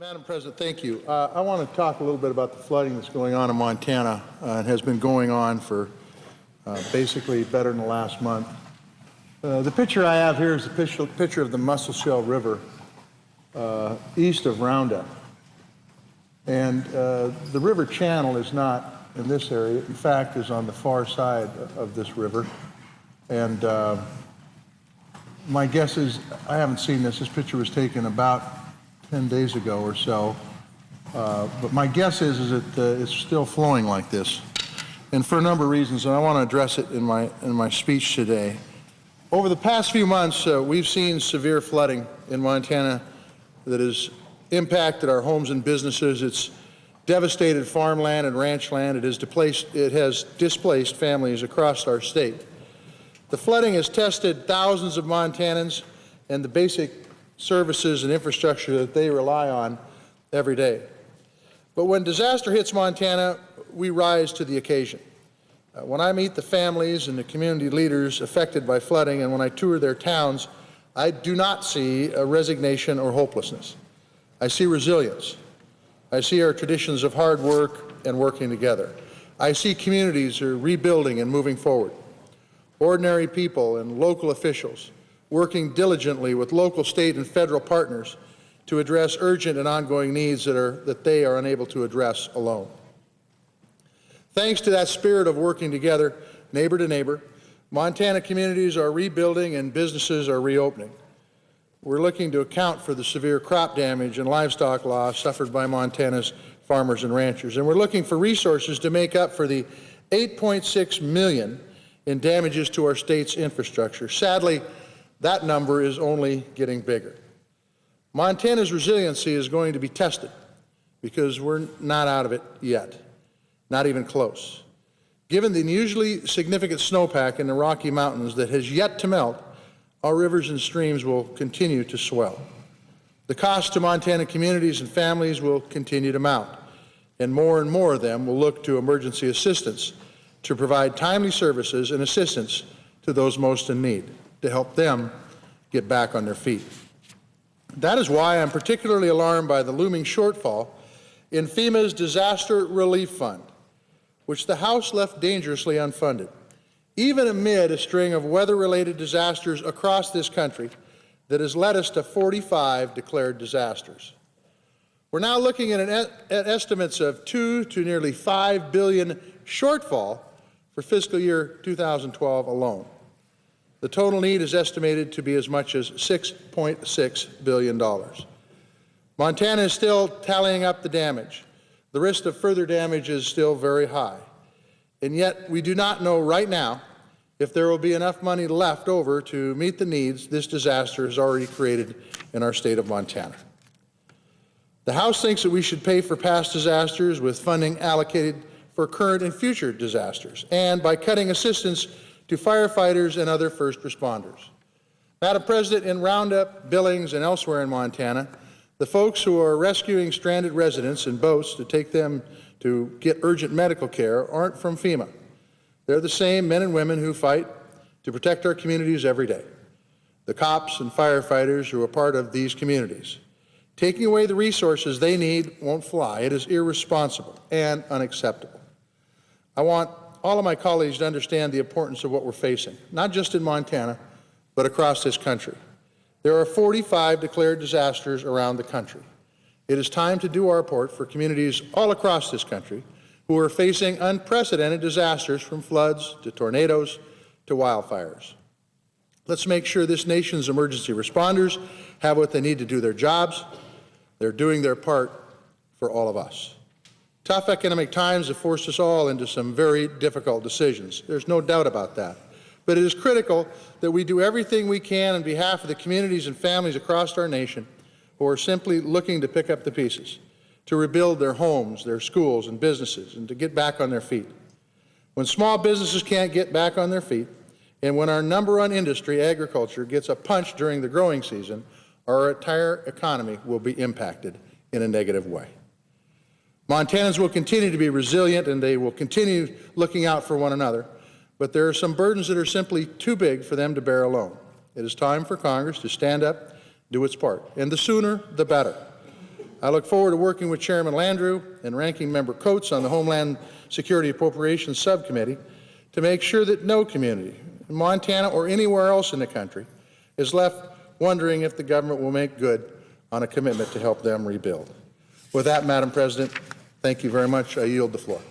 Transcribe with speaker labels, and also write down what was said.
Speaker 1: Madam President, thank you. I want to talk a little bit about the flooding that's going on in Montana. It has been going on for basically better than the last month. The picture I have here is a picture of the Musselshell River east of Roundup. And the river channel is not in this area. In fact, is on the far side of this river. And my guess is, I haven't seen this. This picture was taken about 10 days ago or so. But my guess is that it's still flowing like this. And for a number of reasons, and I want to address it in my speech today. Over the past few months, we've seen severe flooding in Montana that has impacted our homes and businesses. It's devastated farmland and ranch land. It has displaced families across our state. The flooding has tested thousands of Montanans and the basic services and infrastructure that they rely on every day. But when disaster hits Montana, we rise to the occasion. When I meet the families and the community leaders affected by flooding and when I tour their towns, I do not see a resignation or hopelessness. I see resilience. I see our traditions of hard work and working together. I see communities are rebuilding and moving forward. Ordinary people and local officials working diligently with local, state, and federal partners to address urgent and ongoing needs that they are unable to address alone. Thanks to that spirit of working together, neighbor to neighbor, Montana communities are rebuilding and businesses are reopening. We're looking to account for the severe crop damage and livestock loss suffered by Montana's farmers and ranchers. And we're looking for resources to make up for the $8.6 million in damages to our state's infrastructure. Sadly, that number is only getting bigger. Montana's resiliency is going to be tested because we're not out of it yet, not even close. Given the unusually significant snowpack in the Rocky Mountains that has yet to melt, our rivers and streams will continue to swell. The cost to Montana communities and families will continue to mount, and more of them will look to emergency assistance to provide timely services and assistance to those most in need, to help them get back on their feet. That is why I'm particularly alarmed by the looming shortfall in FEMA's Disaster Relief Fund, which the House left dangerously unfunded, even amid a string of weather-related disasters across this country that has led us to 45 declared disasters. We're now looking at estimates of $2 to nearly $5 billion shortfall for fiscal year 2012 alone. The total need is estimated to be as much as $6.6 billion. Montana is still tallying up the damage. The risk of further damage is still very high. And yet we do not know right now if there will be enough money left over to meet the needs this disaster has already created in our state of Montana. The House thinks that we should pay for past disasters with funding allocated for current and future disasters, and by cutting assistance to firefighters and other first responders. Madam President, in Roundup, Billings, and elsewhere in Montana, the folks who are rescuing stranded residents in boats to take them to get urgent medical care aren't from FEMA. They're the same men and women who fight to protect our communities every day, the cops and firefighters who are part of these communities. Taking away the resources they need won't fly. It is irresponsible and unacceptable. I want all of my colleagues to understand the importance of what we're facing, not just in Montana, but across this country. There are 45 declared disasters around the country. It is time to do our part for communities all across this country who are facing unprecedented disasters, from floods to tornadoes to wildfires. Let's make sure this nation's emergency responders have what they need to do their jobs. They're doing their part for all of us. Tough economic times have forced us all into some very difficult decisions. There's no doubt about that. But it is critical that we do everything we can on behalf of the communities and families across our nation who are simply looking to pick up the pieces, to rebuild their homes, their schools and businesses, and to get back on their feet. When small businesses can't get back on their feet, and when our number one industry, agriculture, gets a punch during the growing season, our entire economy will be impacted in a negative way. Montanans will continue to be resilient, and they will continue looking out for one another, but there are some burdens that are simply too big for them to bear alone. It is time for Congress to stand up, do its part, and the sooner the better. I look forward to working with Chairman Landrieu and Ranking Member Coates on the Homeland Security Appropriations Subcommittee to make sure that no community in Montana or anywhere else in the country is left wondering if the government will make good on a commitment to help them rebuild. With that, Madam President, thank you very much. I yield the floor.